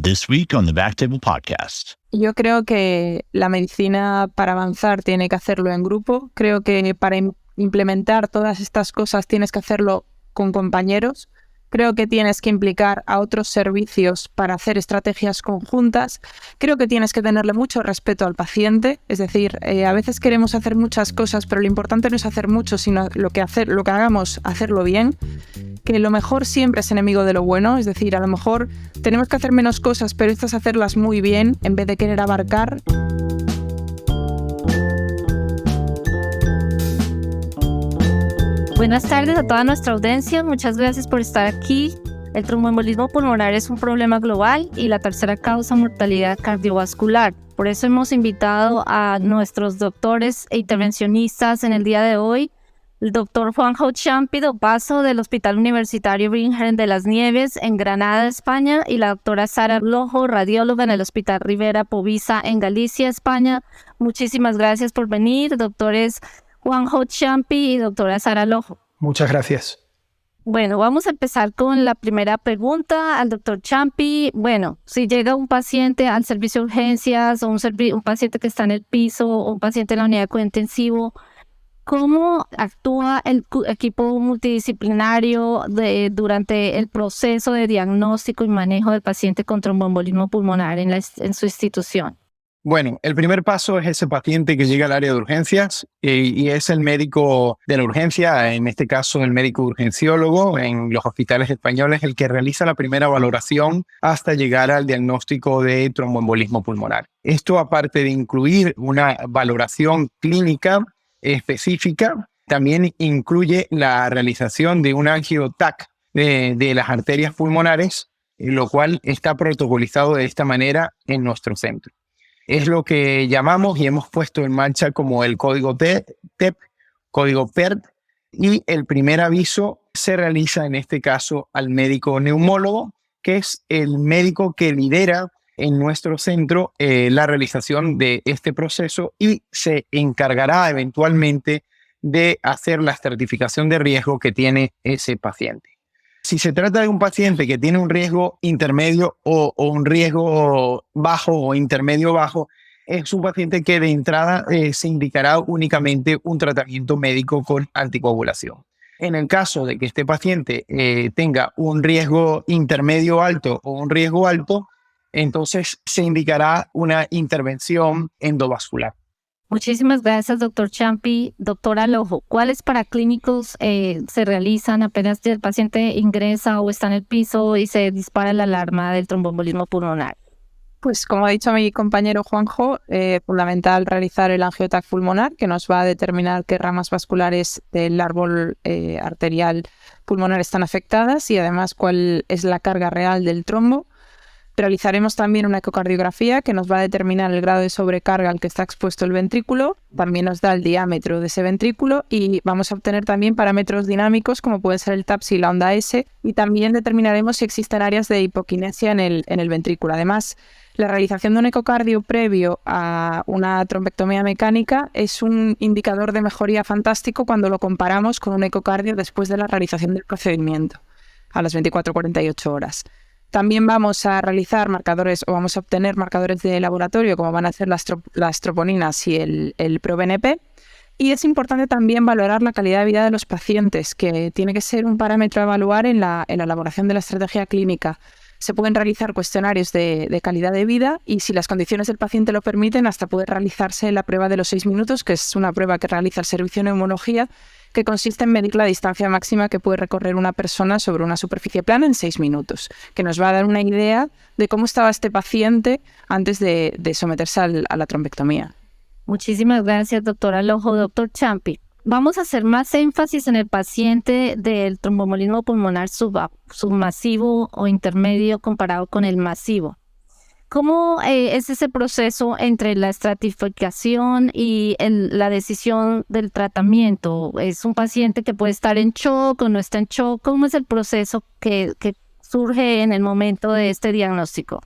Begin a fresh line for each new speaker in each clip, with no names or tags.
This week on the Backtable Podcast.
Yo creo que la medicina para avanzar tiene que hacerlo en grupo. Creo que para implementar todas estas cosas tienes que hacerlo con compañeros. Creo que tienes que implicar a otros servicios para hacer estrategias conjuntas. Creo que tienes que tenerle mucho respeto al paciente. Es decir, a veces queremos hacer muchas cosas, pero lo importante no es hacer mucho, sino lo que hagamos, hacerlo bien. Que lo mejor siempre es enemigo de lo bueno. Es decir, a lo mejor tenemos que hacer menos cosas, pero estas hacerlas muy bien en vez de querer abarcar.
Buenas tardes a toda nuestra audiencia, muchas gracias por estar aquí. El tromboembolismo pulmonar es un problema global y la tercera causa de mortalidad cardiovascular. Por eso hemos invitado a nuestros doctores e intervencionistas en el día de hoy, el doctor Juanjo Champi Dopazo del Hospital Universitario Virgen de las Nieves en Granada, España, y la doctora Sara Lojo, radióloga en el Hospital Rivera Povisa en Galicia, España. Muchísimas gracias por venir, doctores Juanjo Champi y doctora Sara Lojo.
Muchas gracias.
Bueno, vamos a empezar con la primera pregunta al doctor Champi. Bueno, si llega un paciente al servicio de urgencias o un paciente que está en el piso o un paciente en la unidad de cuidado intensivo, ¿cómo actúa el equipo multidisciplinario durante el proceso de diagnóstico y manejo del paciente con tromboembolismo pulmonar en su institución?
Bueno, el primer paso es ese paciente que llega al área de urgencias y es el médico de la urgencia, en este caso el médico urgenciólogo en los hospitales españoles, el que realiza la primera valoración hasta llegar al diagnóstico de tromboembolismo pulmonar. Esto, aparte de incluir una valoración clínica específica, también incluye la realización de un angio-TAC de las arterias pulmonares, lo cual está protocolizado de esta manera en nuestro centro. Es lo que llamamos y hemos puesto en marcha como el código TEP, código PERT, y el primer aviso se realiza en este caso al médico neumólogo, que es el médico que lidera en nuestro centro la realización de este proceso y se encargará eventualmente de hacer la estratificación de riesgo que tiene ese paciente. Si se trata de un paciente que tiene un riesgo intermedio o un riesgo bajo o intermedio bajo, es un paciente que de entrada se indicará únicamente un tratamiento médico con anticoagulación. En el caso de que este paciente tenga un riesgo intermedio alto o un riesgo alto, entonces se indicará una intervención endovascular.
Muchísimas gracias, doctor Champi. Doctora Lojo, ¿cuáles paraclínicos se realizan apenas el paciente ingresa o está en el piso y se dispara la alarma del tromboembolismo pulmonar?
Pues como ha dicho mi compañero Juanjo, fundamental realizar el angio-TAC pulmonar, que nos va a determinar qué ramas vasculares del árbol arterial pulmonar están afectadas y además cuál es la carga real del trombo. Realizaremos también una ecocardiografía que nos va a determinar el grado de sobrecarga al que está expuesto el ventrículo, también nos da el diámetro de ese ventrículo y vamos a obtener también parámetros dinámicos como pueden ser el TAPS y la onda S y también determinaremos si existen áreas de hipoquinesia en el ventrículo. Además, la realización de un ecocardio previo a una trombectomía mecánica es un indicador de mejoría fantástico cuando lo comparamos con un ecocardio después de la realización del procedimiento a las 24-48 horas. También vamos a realizar marcadores o vamos a obtener marcadores de laboratorio como van a ser las troponinas y el ProBNP. Y es importante también valorar la calidad de vida de los pacientes, que tiene que ser un parámetro a evaluar en la elaboración de la estrategia clínica. Se pueden realizar cuestionarios de calidad de vida y si las condiciones del paciente lo permiten, hasta puede realizarse la prueba de los 6 minutos, que es una prueba que realiza el Servicio de Neumología, que consiste en medir la distancia máxima que puede recorrer una persona sobre una superficie plana en 6 minutos, que nos va a dar una idea de cómo estaba este paciente antes de someterse a la trombectomía.
Muchísimas gracias, doctora Lojo. Doctor Champi, vamos a hacer más énfasis en el paciente del tromboembolismo pulmonar submasivo o intermedio comparado con el masivo. ¿Cómo es ese proceso entre la estratificación y la decisión del tratamiento? ¿Es un paciente que puede estar en shock o no está en shock? ¿Cómo es el proceso que surge en el momento de este diagnóstico?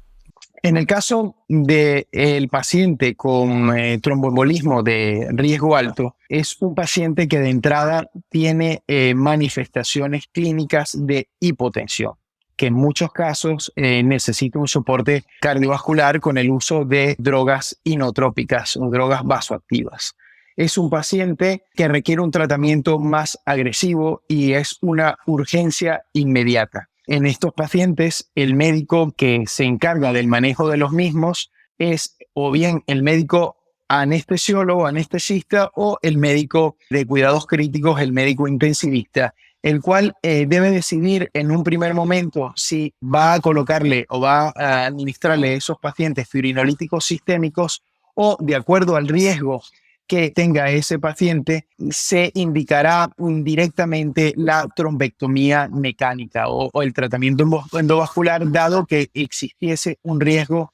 En el caso del paciente con tromboembolismo de riesgo alto, es un paciente que de entrada tiene manifestaciones clínicas de hipotensión. que en muchos casos necesita un soporte cardiovascular con el uso de drogas inotrópicas o drogas vasoactivas. Es un paciente que requiere un tratamiento más agresivo y es una urgencia inmediata. En estos pacientes, el médico que se encarga del manejo de los mismos es o bien el médico anestesiólogo, anestesista, o el médico de cuidados críticos, el médico intensivista, el cual debe decidir en un primer momento si va a colocarle o va a administrarle a esos pacientes fibrinolíticos sistémicos o, de acuerdo al riesgo que tenga ese paciente, se indicará directamente la trombectomía mecánica o el tratamiento endovascular, dado que existiese un riesgo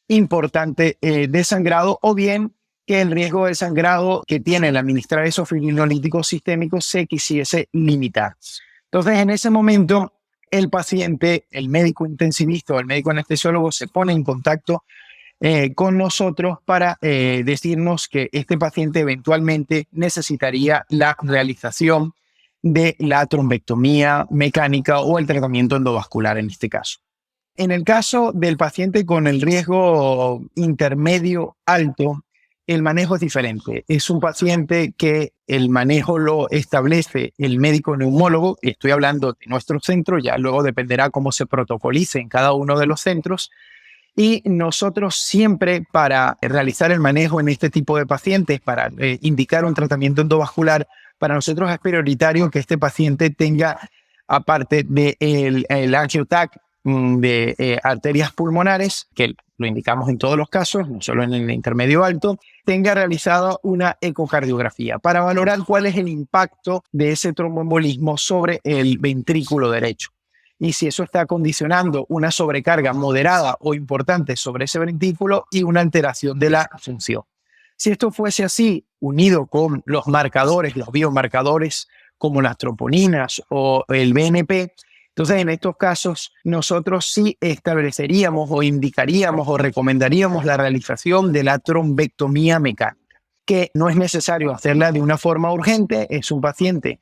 importante de sangrado, o bien que el riesgo de sangrado que tiene el administrar esos fibrinolíticos sistémicos se quisiese limitar. Entonces, en ese momento, el paciente, el médico intensivista o el médico anestesiólogo se pone en contacto con nosotros para decirnos que este paciente eventualmente necesitaría la realización de la trombectomía mecánica o el tratamiento endovascular en este caso. En el caso del paciente con el riesgo intermedio alto, el manejo es diferente. Es un paciente que el manejo lo establece el médico neumólogo. Estoy hablando de nuestro centro, ya luego dependerá cómo se protocolice en cada uno de los centros. Y nosotros siempre, para realizar el manejo en este tipo de pacientes, para indicar un tratamiento endovascular, para nosotros es prioritario que este paciente tenga, aparte del angioTAC de arterias pulmonares, que lo indicamos en todos los casos, no solo en el intermedio alto, tenga realizada una ecocardiografía para valorar cuál es el impacto de ese tromboembolismo sobre el ventrículo derecho. Y si eso está condicionando una sobrecarga moderada o importante sobre ese ventrículo y una alteración de la función. Si esto fuese así, unido con los marcadores, los biomarcadores como las troponinas o el BNP, entonces en estos casos nosotros sí estableceríamos o indicaríamos o recomendaríamos la realización de la trombectomía mecánica, que no es necesario hacerla de una forma urgente. Es un paciente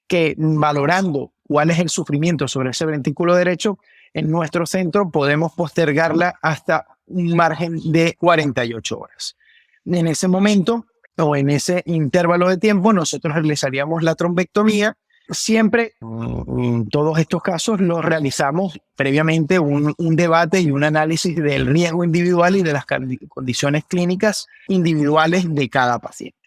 que, valorando cuál es el sufrimiento sobre ese ventrículo derecho, en nuestro centro podemos postergarla hasta un margen de 48 horas. En ese momento o en ese intervalo de tiempo nosotros realizaríamos la trombectomía. Siempre, en todos estos casos, los realizamos previamente un debate y un análisis del riesgo individual y de las condiciones clínicas individuales de cada paciente.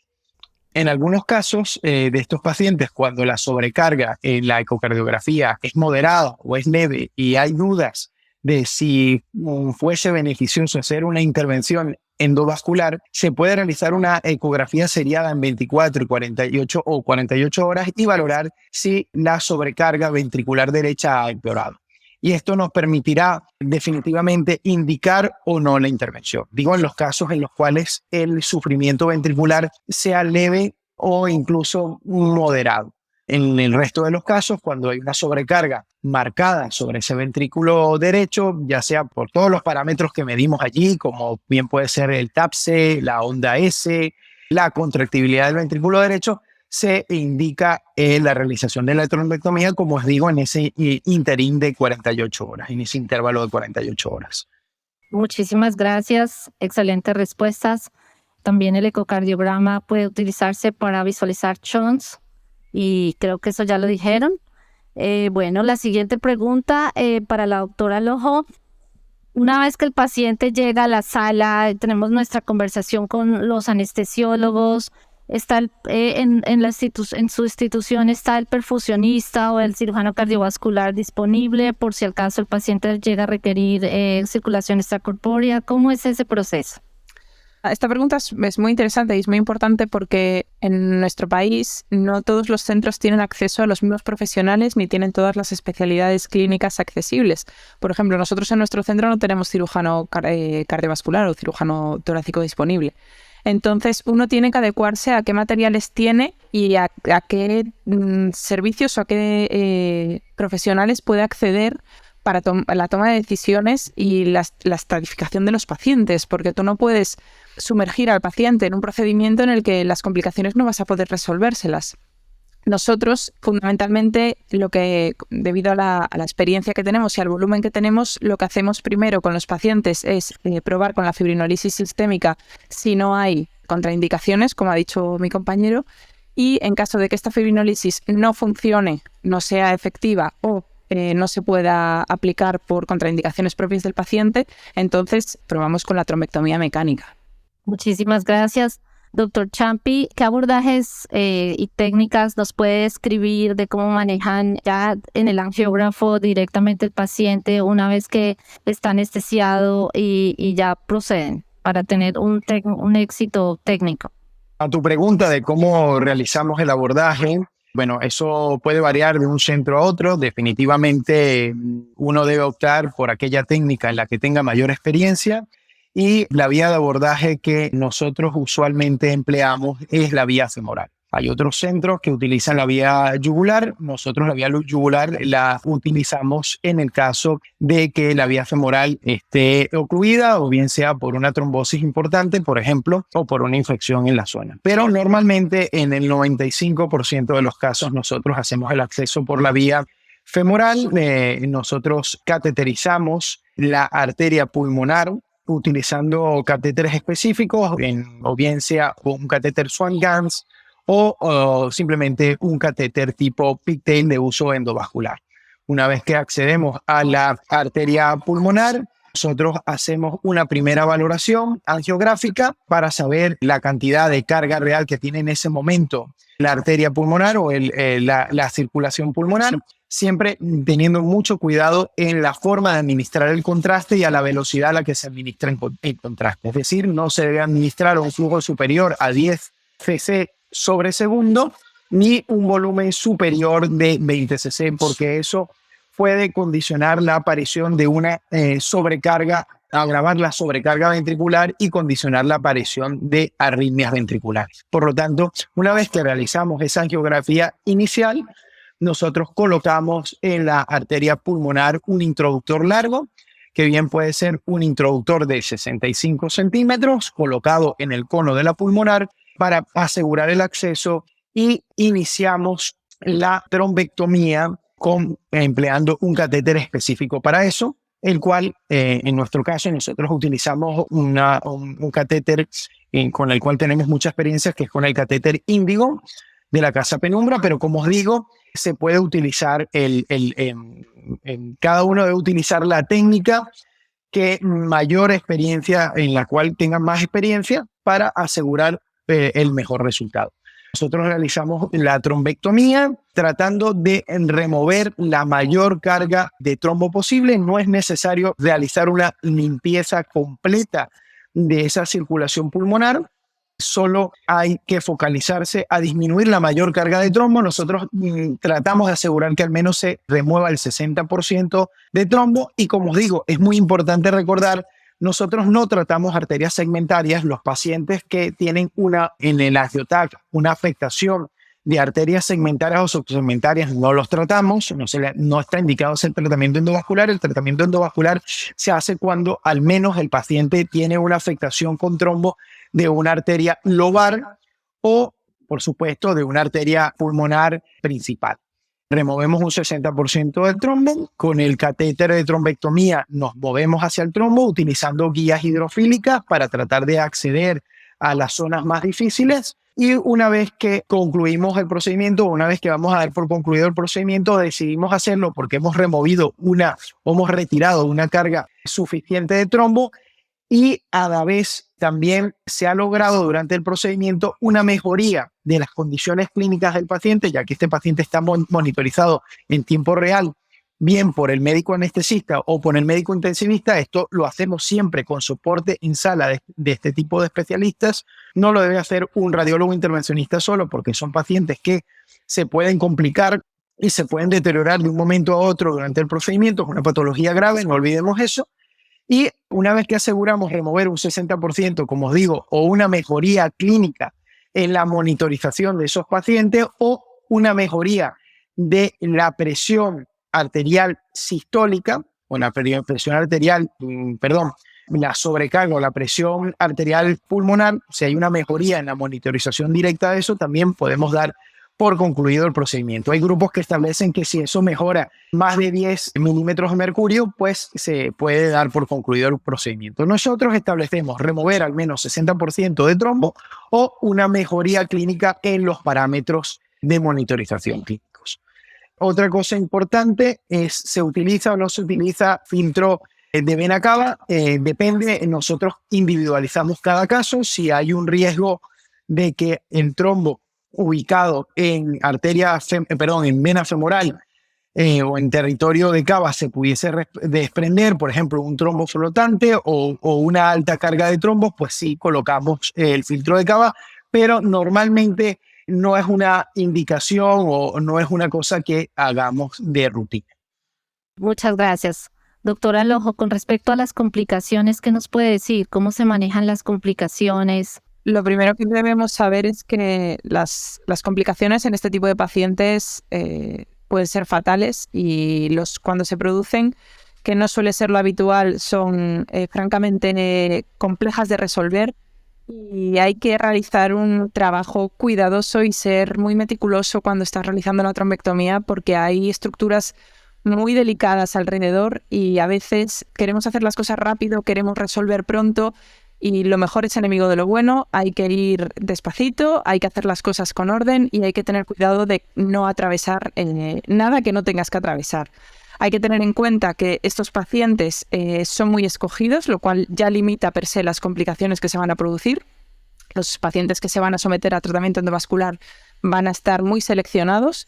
En algunos casos de estos pacientes, cuando la sobrecarga en la ecocardiografía es moderada o es leve y hay dudas de si fuese beneficioso hacer una intervención endovascular, se puede realizar una ecografía seriada en 24 y 48 o 48 horas y valorar si la sobrecarga ventricular derecha ha empeorado. Y esto nos permitirá definitivamente indicar o no la intervención. Digo, en los casos en los cuales el sufrimiento ventricular sea leve o incluso moderado. En el resto de los casos, cuando hay una sobrecarga marcada sobre ese ventrículo derecho, ya sea por todos los parámetros que medimos allí, como bien puede ser el TAPSE, la onda S, la contractibilidad del ventrículo derecho, se indica la realización de la trombectomía, como os digo, en ese interín de 48 horas, en ese intervalo de 48 horas.
Muchísimas gracias, excelentes respuestas. También el ecocardiograma puede utilizarse para visualizar shunts y creo que eso ya lo dijeron. Bueno, la siguiente pregunta para la doctora Lojo. Una vez que el paciente llega a la sala, tenemos nuestra conversación con los anestesiólogos, está en su institución está el perfusionista o el cirujano cardiovascular disponible por si al caso el paciente llega a requerir circulación extracorpórea. ¿Cómo es ese proceso?
Esta pregunta es muy interesante y es muy importante porque en nuestro país no todos los centros tienen acceso a los mismos profesionales ni tienen todas las especialidades clínicas accesibles. Por ejemplo, nosotros en nuestro centro no tenemos cirujano cardiovascular o cirujano torácico disponible. Entonces, uno tiene que adecuarse a qué materiales tiene y a qué servicios o a qué profesionales puede acceder para la toma de decisiones y la estratificación de los pacientes, porque tú no puedes sumergir al paciente en un procedimiento en el que las complicaciones no vas a poder resolvérselas. Nosotros, fundamentalmente, debido a la experiencia que tenemos y al volumen que tenemos, lo que hacemos primero con los pacientes es probar con la fibrinolisis sistémica si no hay contraindicaciones, como ha dicho mi compañero, y en caso de que esta fibrinolisis no funcione, no sea efectiva o no se pueda aplicar por contraindicaciones propias del paciente, entonces probamos con la trombectomía mecánica.
Muchísimas gracias. Doctor Ciampi, ¿qué abordajes y técnicas nos puede describir de cómo manejan ya en el angiógrafo directamente el paciente una vez que está anestesiado y ya proceden para tener un éxito técnico?
A tu pregunta de cómo realizamos el abordaje, bueno, eso puede variar de un centro a otro. Definitivamente uno debe optar por aquella técnica en la que tenga mayor experiencia. Y la vía de abordaje que nosotros usualmente empleamos es la vía femoral. Hay otros centros que utilizan la vía yugular. Nosotros la vía yugular la utilizamos en el caso de que la vía femoral esté ocluida o bien sea por una trombosis importante, por ejemplo, o por una infección en la zona. Pero normalmente en el 95% de los casos nosotros hacemos el acceso por la vía femoral. Nosotros cateterizamos la arteria pulmonar utilizando catéteres específicos, o bien sea un catéter Swan-Ganz o simplemente un catéter tipo pigtail de uso endovascular. Una vez que accedemos a la arteria pulmonar, nosotros hacemos una primera valoración angiográfica para saber la cantidad de carga real que tiene en ese momento la arteria pulmonar o la circulación pulmonar, siempre teniendo mucho cuidado en la forma de administrar el contraste y a la velocidad a la que se administra el contraste. Es decir, no se debe administrar un flujo superior a 10 cc sobre segundo ni un volumen superior de 20 cc, porque eso puede condicionar la aparición de una sobrecarga, agravar la sobrecarga ventricular y condicionar la aparición de arritmias ventriculares. Por lo tanto, una vez que realizamos esa angiografía inicial, nosotros colocamos en la arteria pulmonar un introductor largo, que bien puede ser un introductor de 65 centímetros, colocado en el cono de la pulmonar para asegurar el acceso, y iniciamos la trombectomía empleando un catéter específico para eso, el cual en nuestro caso nosotros utilizamos un catéter con el cual tenemos mucha experiencia, que es con el catéter Índigo de la Casa Penumbra, pero como os digo, se puede utilizar cada uno debe utilizar la técnica que mayor experiencia, en la cual tenga más experiencia para asegurar el mejor resultado. Nosotros realizamos la trombectomía tratando de remover la mayor carga de trombo posible. No es necesario realizar una limpieza completa de esa circulación pulmonar. Solo hay que focalizarse a disminuir la mayor carga de trombo. Nosotros tratamos de asegurar que al menos se remueva el 60% de trombo. Y como os digo, es muy importante recordar, nosotros no tratamos arterias segmentarias. Los pacientes que tienen en el angiotac una afectación de arterias segmentarias o subsegmentarias no los tratamos, no está indicado hacer tratamiento endovascular. El tratamiento endovascular se hace cuando al menos el paciente tiene una afectación con trombo de una arteria lobar o, por supuesto, de una arteria pulmonar principal. Removemos un 60% del trombo. Con el catéter de trombectomía nos movemos hacia el trombo utilizando guías hidrofílicas para tratar de acceder a las zonas más difíciles. Y una vez que concluimos el procedimiento, una vez que vamos a dar por concluido el procedimiento, decidimos hacerlo porque hemos retirado una carga suficiente de trombo, y a la vez también se ha logrado durante el procedimiento una mejoría de las condiciones clínicas del paciente, ya que este paciente está monitorizado en tiempo real, bien por el médico anestesista o por el médico intensivista. Esto lo hacemos siempre con soporte en sala de este tipo de especialistas. No lo debe hacer un radiólogo intervencionista solo, porque son pacientes que se pueden complicar y se pueden deteriorar de un momento a otro durante el procedimiento. Es una patología grave, no olvidemos eso. Y una vez que aseguramos remover un 60%, como os digo, o una mejoría clínica en la monitorización de esos pacientes, o una mejoría de la presión arterial sistólica, o la presión arterial, la sobrecarga o la presión arterial pulmonar, si hay una mejoría en la monitorización directa de eso, también podemos dar por concluido el procedimiento. Hay grupos que establecen que si eso mejora más de 10 milímetros de mercurio, pues se puede dar por concluido el procedimiento. Nosotros establecemos remover al menos 60% de trombo o una mejoría clínica en los parámetros de monitorización clínicos. Otra cosa importante es, ¿se utiliza o no se utiliza filtro de vena cava? Depende, nosotros individualizamos cada caso. Si hay un riesgo de que el trombo ubicado en en vena femoral o en territorio de cava se pudiese desprender, por ejemplo, un trombo flotante o una alta carga de trombos, pues sí colocamos el filtro de cava, pero normalmente no es una indicación o no es una cosa que hagamos de rutina.
Muchas gracias. Doctora Lojo, con respecto a las complicaciones, ¿qué nos puede decir? ¿Cómo se manejan las complicaciones?
Lo primero que debemos saber es que las complicaciones en este tipo de pacientes pueden ser fatales y cuando se producen, que no suele ser lo habitual, son francamente complejas de resolver y hay que realizar un trabajo cuidadoso y ser muy meticuloso cuando estás realizando una trombectomía porque hay estructuras muy delicadas alrededor y a veces queremos hacer las cosas rápido, queremos resolver pronto. Y lo mejor es enemigo de lo bueno, hay que ir despacito, hay que hacer las cosas con orden y hay que tener cuidado de no atravesar nada que no tengas que atravesar. Hay que tener en cuenta que estos pacientes son muy escogidos, lo cual ya limita per se las complicaciones que se van a producir. Los pacientes que se van a someter a tratamiento endovascular van a estar muy seleccionados.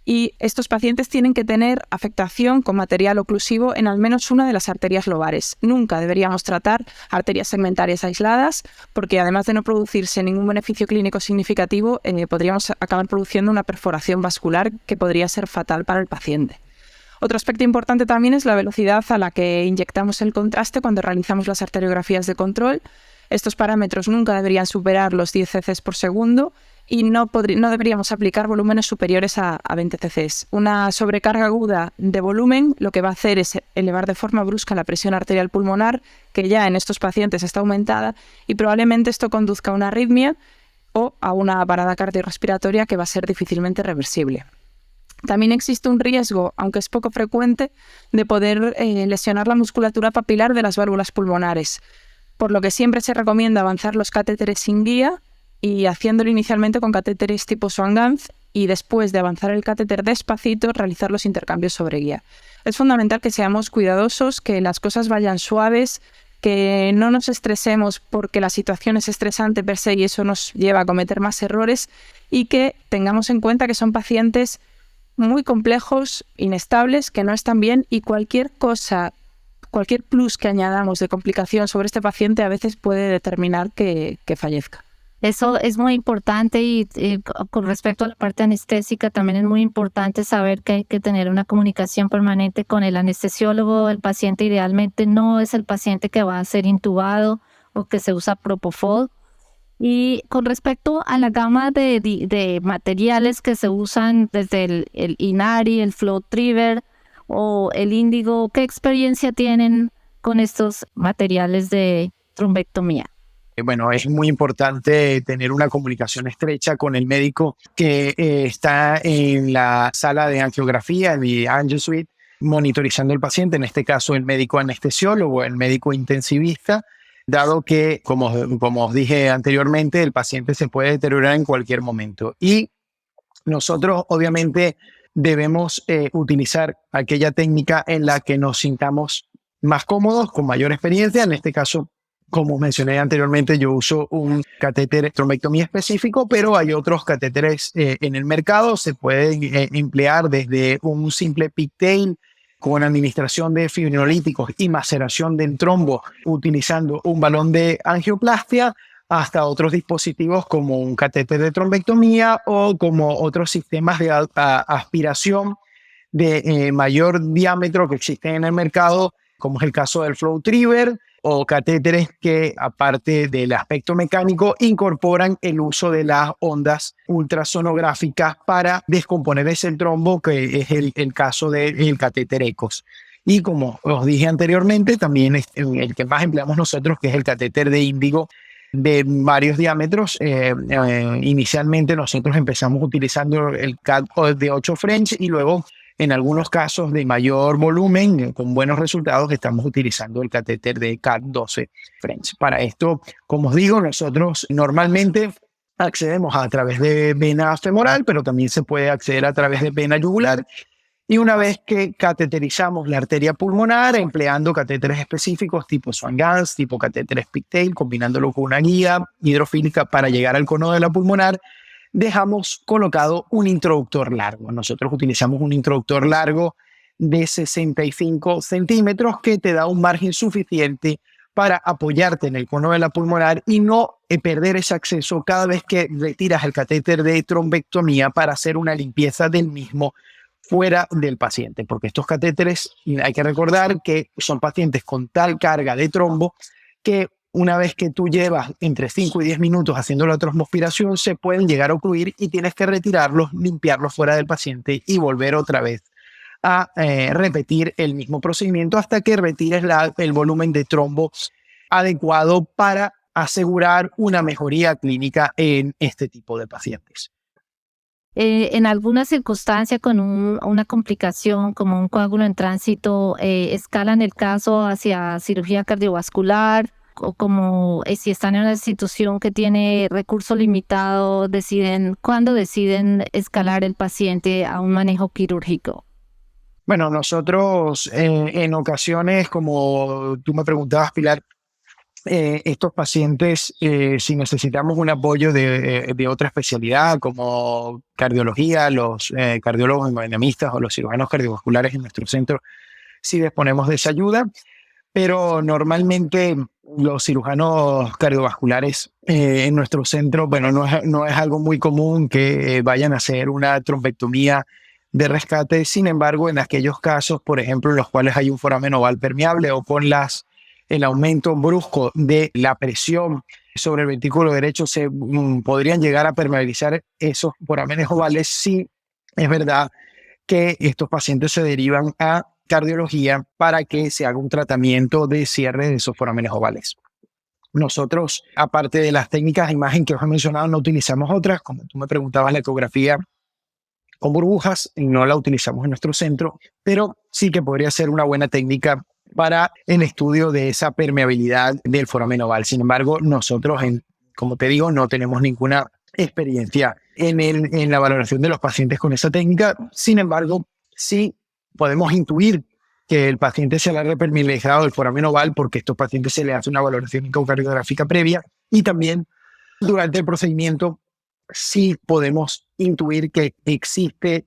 Y estos pacientes tienen que tener afectación con material oclusivo en al menos una de las arterias lobares. Nunca deberíamos tratar arterias segmentarias aisladas porque además de no producirse ningún beneficio clínico significativo, podríamos acabar produciendo una perforación vascular que podría ser fatal para el paciente. Otro aspecto importante también es la velocidad a la que inyectamos el contraste cuando realizamos las arteriografías de control. Estos parámetros nunca deberían superar los 10 cc por segundo y no deberíamos aplicar volúmenes superiores a 20 cc. Una sobrecarga aguda de volumen lo que va a hacer es elevar de forma brusca la presión arterial pulmonar, que ya en estos pacientes está aumentada, y probablemente esto conduzca a una arritmia o a una parada cardiorrespiratoria que va a ser difícilmente reversible. También existe un riesgo, aunque es poco frecuente, de poder lesionar la musculatura papilar de las válvulas pulmonares, por lo que siempre se recomienda avanzar los catéteres sin guía y haciéndolo inicialmente con catéteres tipo Swan-Ganz y después de avanzar el catéter despacito realizar los intercambios sobre guía. Es fundamental que seamos cuidadosos, que las cosas vayan suaves, que no nos estresemos porque la situación es estresante per se y eso nos lleva a cometer más errores y que tengamos en cuenta que son pacientes muy complejos, inestables, que no están bien y cualquier cosa, cualquier plus que añadamos de complicación sobre este paciente a veces puede determinar que fallezca.
Eso es muy importante y con respecto a la parte anestésica también es muy importante saber que hay que tener una comunicación permanente con el anestesiólogo. El paciente idealmente no es el paciente que va a ser intubado o que se usa propofol. Y con respecto a la gama de materiales que se usan desde el Inari, el FlowTriever o el Índigo, ¿qué experiencia tienen con estos materiales de trombectomía?
Bueno, es muy importante tener una comunicación estrecha con el médico que está en la sala de angiografía, en el angio suite, monitorizando al paciente, en este caso el médico anestesiólogo, el médico intensivista, dado que, como os dije anteriormente, el paciente se puede deteriorar en cualquier momento. Y nosotros, obviamente, debemos utilizar aquella técnica en la que nos sintamos más cómodos, con mayor experiencia. En este caso, como mencioné anteriormente, yo uso un catéter trombectomía específico, pero hay otros catéteres en el mercado. Se pueden emplear desde un simple pigtail con administración de fibrinolíticos y maceración del trombo utilizando un balón de angioplastia, hasta otros dispositivos como un catéter de trombectomía o como otros sistemas de aspiración de mayor diámetro que existen en el mercado, como es el caso del FlowTriever, o catéteres que, aparte del aspecto mecánico, incorporan el uso de las ondas ultrasonográficas para descomponer ese trombo, que es el caso del catéter ECOS. Y como os dije anteriormente, también es el que más empleamos nosotros, que es el catéter de Índigo de varios diámetros. Inicialmente nosotros empezamos utilizando el CAT de 8 French y luego en algunos casos de mayor volumen, con buenos resultados, estamos utilizando el catéter de CAT 12 French. Para esto, como os digo, nosotros normalmente accedemos a través de vena femoral, pero también se puede acceder a través de vena yugular. Y una vez que cateterizamos la arteria pulmonar, empleando catéteres específicos tipo Swan-Ganz, tipo catéteres Pigtail, combinándolo con una guía hidrofílica para llegar al cono de la pulmonar, dejamos colocado un introductor largo. Nosotros utilizamos un introductor largo de 65 centímetros que te da un margen suficiente para apoyarte en el cono de la pulmonar y no perder ese acceso cada vez que retiras el catéter de trombectomía para hacer una limpieza del mismo fuera del paciente, porque estos catéteres hay que recordar que son pacientes con tal carga de trombo que una vez que tú llevas entre 5 y 10 minutos haciendo la trombospiración se pueden llegar a ocluir y tienes que retirarlos, limpiarlos fuera del paciente y volver otra vez a repetir el mismo procedimiento hasta que retires el volumen de trombo adecuado para asegurar una mejoría clínica en este tipo de pacientes.
En alguna circunstancia con una complicación como un coágulo en tránsito, escalan el caso hacia cirugía cardiovascular o como si están en una institución que tiene recurso limitado, ¿cuándo deciden escalar el paciente a un manejo quirúrgico?
Bueno, nosotros en ocasiones, como tú me preguntabas, Pilar, estos pacientes, si necesitamos un apoyo de otra especialidad como cardiología, los cardiólogos hemodinamistas o los cirujanos cardiovasculares en nuestro centro, sí disponemos de esa ayuda, pero normalmente los cirujanos cardiovasculares en nuestro centro, bueno, no es algo muy común que vayan a hacer una trombectomía de rescate. Sin embargo, en aquellos casos, por ejemplo, en los cuales hay un foramen oval permeable o con el aumento brusco de la presión sobre el ventrículo derecho, se podrían llegar a permeabilizar esos forámenes ovales. Sí, es verdad que estos pacientes se derivan a cardiología para que se haga un tratamiento de cierre de esos forámenes ovales. Nosotros, aparte de las técnicas de imagen que os he mencionado, no utilizamos otras. Como tú me preguntabas, la ecografía con burbujas no la utilizamos en nuestro centro, pero sí que podría ser una buena técnica para el estudio de esa permeabilidad del foramen oval. Sin embargo, nosotros, como te digo, no tenemos ninguna experiencia en la valoración de los pacientes con esa técnica. Sin embargo, sí podemos intuir que el paciente se le ha repermeabilizado el foramen oval porque a estos pacientes se les hace una valoración ecocardiográfica previa y también durante el procedimiento sí podemos intuir que existe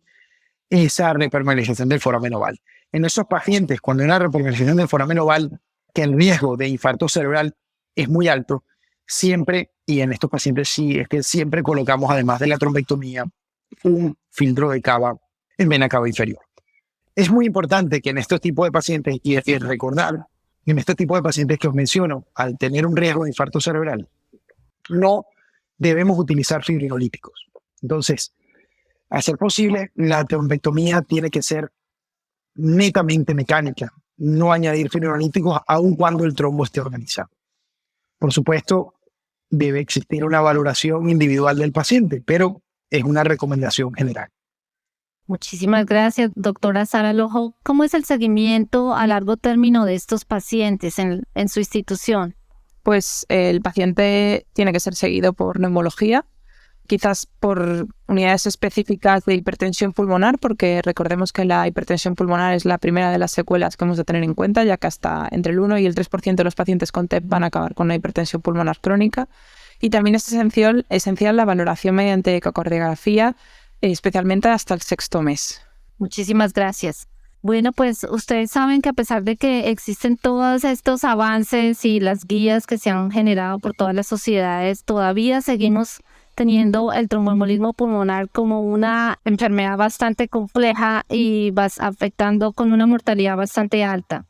esa repermeabilización del foramen oval. En esos pacientes, cuando hay una repermeabilización del foramen oval, que el riesgo de infarto cerebral es muy alto, siempre, y en estos pacientes sí, es que siempre colocamos, además de la trombectomía, un filtro de cava en vena cava inferior. Es muy importante que en estos tipos de pacientes, y recordar, en este tipo de pacientes que os menciono, al tener un riesgo de infarto cerebral, no debemos utilizar fibrinolíticos. Entonces, a ser posible, la trombectomía tiene que ser netamente mecánica, no añadir fibrinolíticos aun cuando el trombo esté organizado. Por supuesto, debe existir una valoración individual del paciente, pero es una recomendación general.
Muchísimas gracias, doctora Sara Lojo. ¿Cómo es el seguimiento a largo término de estos pacientes en su institución?
Pues el paciente tiene que ser seguido por neumología, quizás por unidades específicas de hipertensión pulmonar, porque recordemos que la hipertensión pulmonar es la primera de las secuelas que hemos de tener en cuenta, ya que hasta entre el 1 y el 3% de los pacientes con TEP van a acabar con una hipertensión pulmonar crónica. Y también es esencial la valoración mediante ecocardiografía, especialmente hasta el 6º mes.
Muchísimas gracias. Bueno, pues ustedes saben que a pesar de que existen todos estos avances y las guías que se han generado por todas las sociedades, todavía seguimos teniendo el tromboembolismo pulmonar como una enfermedad bastante compleja y afectando con una mortalidad bastante alta.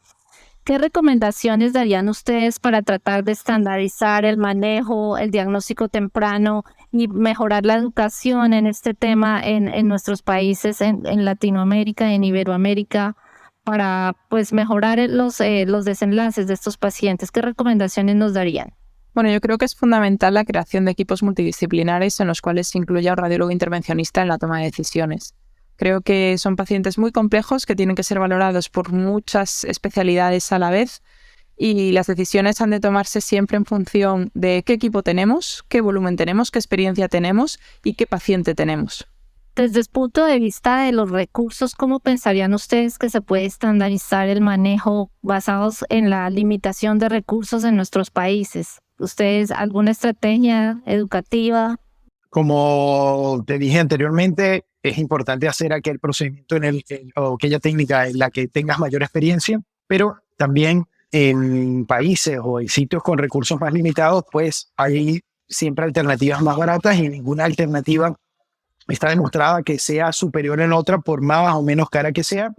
¿Qué recomendaciones darían ustedes para tratar de estandarizar el manejo, el diagnóstico temprano y mejorar la educación en este tema en nuestros países, en Latinoamérica y en Iberoamérica, para pues mejorar los desenlaces de estos pacientes? ¿Qué recomendaciones nos darían?
Bueno, yo creo que es fundamental la creación de equipos multidisciplinares en los cuales se incluya un radiólogo intervencionista en la toma de decisiones. Creo que son pacientes muy complejos que tienen que ser valorados por muchas especialidades a la vez y las decisiones han de tomarse siempre en función de qué equipo tenemos, qué volumen tenemos, qué experiencia tenemos y qué paciente tenemos.
Desde el punto de vista de los recursos, ¿cómo pensarían ustedes que se puede estandarizar el manejo basados en la limitación de recursos en nuestros países? ¿Ustedes alguna estrategia educativa?
Como te dije anteriormente, es importante hacer aquel procedimiento o aquella técnica en la que tengas mayor experiencia, pero también en países o en sitios con recursos más limitados, pues hay siempre alternativas más baratas y ninguna alternativa está demostrada que sea superior en otra por más o menos cara que sea.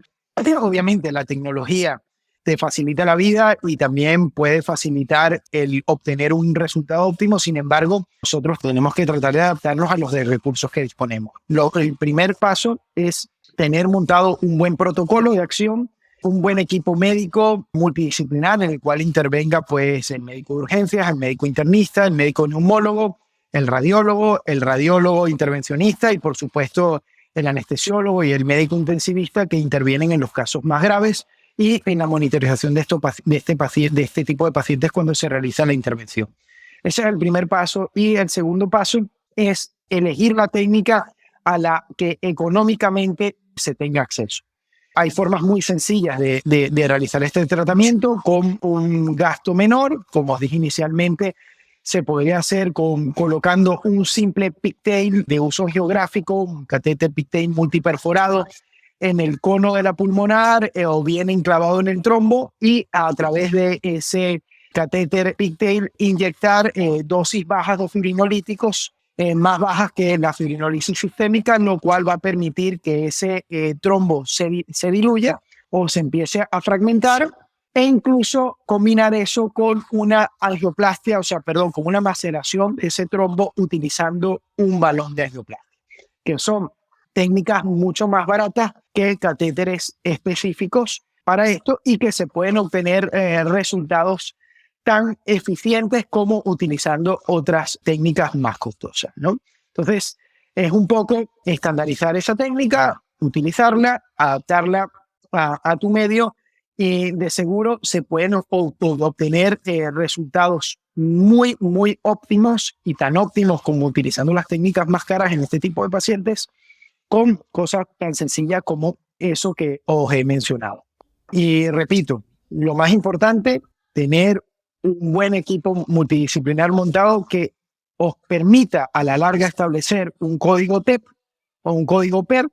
Obviamente la tecnología te facilita la vida y también puede facilitar el obtener un resultado óptimo. Sin embargo, nosotros tenemos que tratar de adaptarnos a los de recursos que disponemos. El primer paso es tener montado un buen protocolo de acción, un buen equipo médico multidisciplinar en el cual intervenga pues el médico de urgencias, el médico internista, el médico neumólogo, el radiólogo intervencionista y por supuesto el anestesiólogo y el médico intensivista que intervienen en los casos más graves y en la monitorización de este tipo de pacientes cuando se realiza la intervención. Ese es el primer paso y el segundo paso es elegir la técnica a la que económicamente se tenga acceso. Hay formas muy sencillas de realizar este tratamiento con un gasto menor, como os dije inicialmente. Se podría hacer colocando un simple pigtail de uso geográfico, un catéter pigtail multiperforado en el cono de la pulmonar o bien enclavado en el trombo y a través de ese catéter pigtail inyectar dosis bajas de fibrinolíticos, más bajas que la fibrinolisis sistémica, lo cual va a permitir que ese trombo se diluya o se empiece a fragmentar. E incluso combinar eso con una angioplastia, con una maceración de ese trombo utilizando un balón de angioplastia, que son técnicas mucho más baratas que catéteres específicos para esto y que se pueden obtener resultados tan eficientes como utilizando otras técnicas más costosas, ¿no? Entonces, es un poco estandarizar esa técnica, utilizarla, adaptarla a tu medio. Y de seguro se pueden obtener resultados muy, muy óptimos y tan óptimos como utilizando las técnicas más caras en este tipo de pacientes con cosas tan sencillas como eso que os he mencionado. Y repito, lo más importante, tener un buen equipo multidisciplinar montado que os permita a la larga establecer un código TEP o un código PER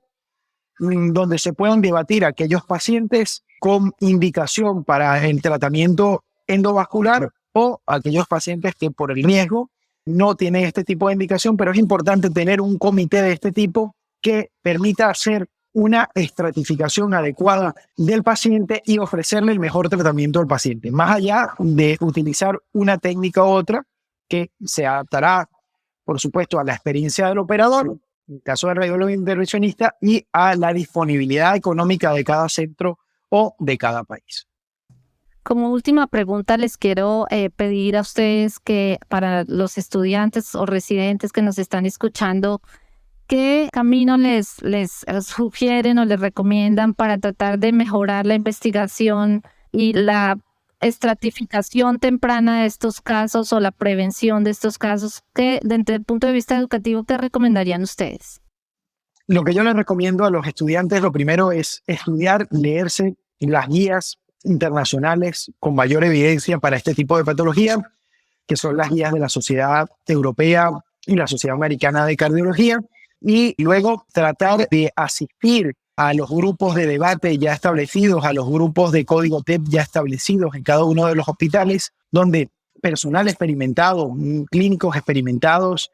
donde se puedan debatir aquellos pacientes con indicación para el tratamiento endovascular o aquellos pacientes que por el riesgo no tienen este tipo de indicación, pero es importante tener un comité de este tipo que permita hacer una estratificación adecuada del paciente y ofrecerle el mejor tratamiento al paciente, más allá de utilizar una técnica u otra que se adaptará, por supuesto, a la experiencia del operador, en el caso del radiólogo intervencionista, y a la disponibilidad económica de cada centro o de cada país.
Como última pregunta, les quiero pedir a ustedes que para los estudiantes o residentes que nos están escuchando, ¿qué camino les sugieren o les recomiendan para tratar de mejorar la investigación y la estratificación temprana de estos casos o la prevención de estos casos? ¿Qué, desde el punto de vista educativo, qué recomendarían ustedes?
Lo que yo les recomiendo a los estudiantes, lo primero es estudiar, leerse las guías internacionales con mayor evidencia para este tipo de patología, que son las guías de la Sociedad Europea y la Sociedad Americana de Cardiología, y luego tratar de asistir a los grupos de debate ya establecidos, a los grupos de código TEP ya establecidos en cada uno de los hospitales, donde personal experimentado, clínicos experimentados,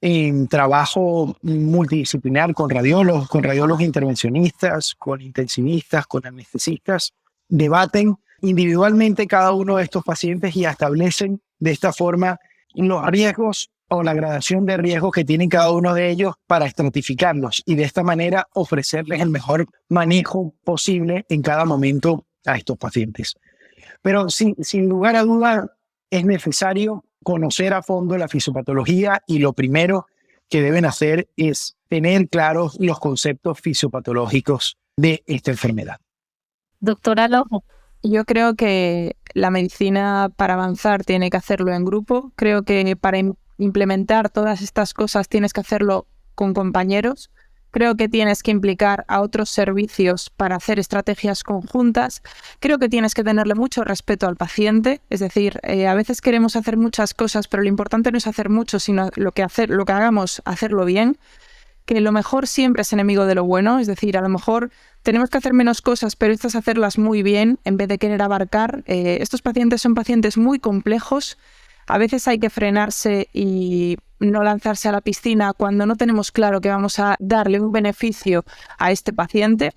en trabajo multidisciplinar con radiólogos intervencionistas, con intensivistas, con anestesistas, debaten individualmente cada uno de estos pacientes y establecen de esta forma los riesgos o la gradación de riesgos que tienen cada uno de ellos para estratificarlos y de esta manera ofrecerles el mejor manejo posible en cada momento a estos pacientes. Pero sin lugar a duda es necesario conocer a fondo la fisiopatología y lo primero que deben hacer es tener claros los conceptos fisiopatológicos de esta enfermedad.
Doctora Lojo.
Yo creo que la medicina para avanzar tiene que hacerlo en grupo. Creo que para implementar todas estas cosas tienes que hacerlo con compañeros. Creo que tienes que implicar a otros servicios para hacer estrategias conjuntas. Creo que tienes que tenerle mucho respeto al paciente. Es decir, a veces queremos hacer muchas cosas, pero lo importante no es hacer mucho, sino lo que hagamos, hacerlo bien. Que lo mejor siempre es enemigo de lo bueno. Es decir, a lo mejor tenemos que hacer menos cosas, pero estas hacerlas muy bien en vez de querer abarcar. Estos pacientes son pacientes muy complejos. A veces hay que frenarse y no lanzarse a la piscina cuando no tenemos claro que vamos a darle un beneficio a este paciente.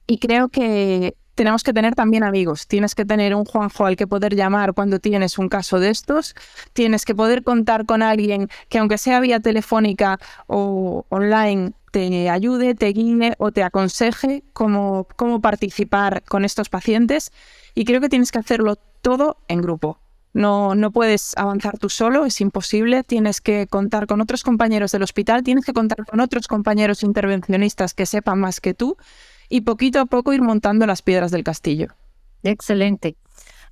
Y creo que tenemos que tener también amigos. Tienes que tener un Juanjo al que poder llamar cuando tienes un caso de estos. Tienes que poder contar con alguien que, aunque sea vía telefónica o online, te ayude, te guíe o te aconseje cómo participar con estos pacientes. Y creo que tienes que hacerlo todo en grupo. No puedes avanzar tú solo, es imposible. Tienes que contar con otros compañeros del hospital, tienes que contar con otros compañeros intervencionistas que sepan más que tú y poquito a poco ir montando las piedras del castillo.
Excelente.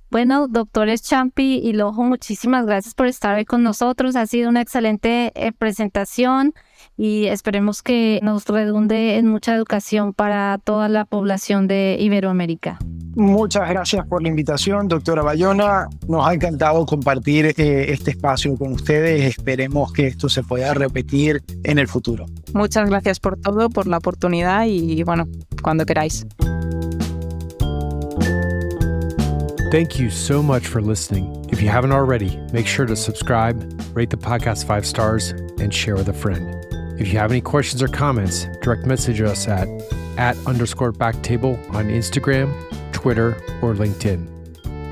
Bueno, doctores Champi y Lojo, muchísimas gracias por estar hoy con nosotros. Ha sido una excelente presentación y esperemos que nos redunde en mucha educación para toda la población de Iberoamérica.
Muchas gracias por la invitación, doctora Bayona. Nos ha encantado compartir este espacio con ustedes. Esperemos que esto se pueda repetir en el futuro.
Muchas gracias por todo, por la oportunidad y bueno, cuando queráis.
Thank you so much for listening. If you haven't already, make sure to subscribe, rate the podcast 5 stars, and share with a friend. If you have any questions or comments, direct message us at @_backtable on Instagram, Twitter, or LinkedIn.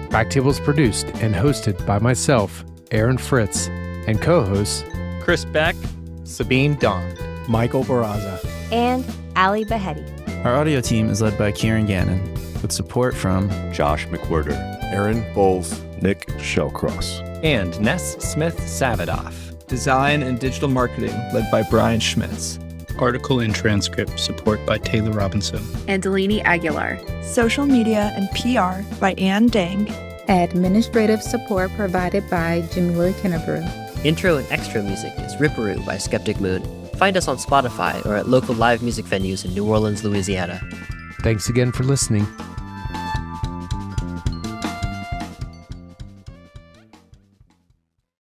Backtable is produced and hosted by myself, Aaron Fritz, and co-hosts
Chris Beck,
Sabine Don,
Michael Barraza,
and Ali Behetti.
Our audio team is led by Kieran Gannon, with support from
Josh McWhirter,
Aaron Bowles, Nick Shellcross,
and Ness Smith-Savadoff. Design and digital marketing led by Brian Schmitz.
Article and transcript support by Taylor Robinson
and Delaney Aguilar.
Social media and PR by Ann Dang.
Administrative support provided by Jamila Kennebrew.
Intro and extra music is Ripperoo by Skeptic Moon. Find us on Spotify or at local live music venues in New Orleans, Louisiana.
Thanks again for listening.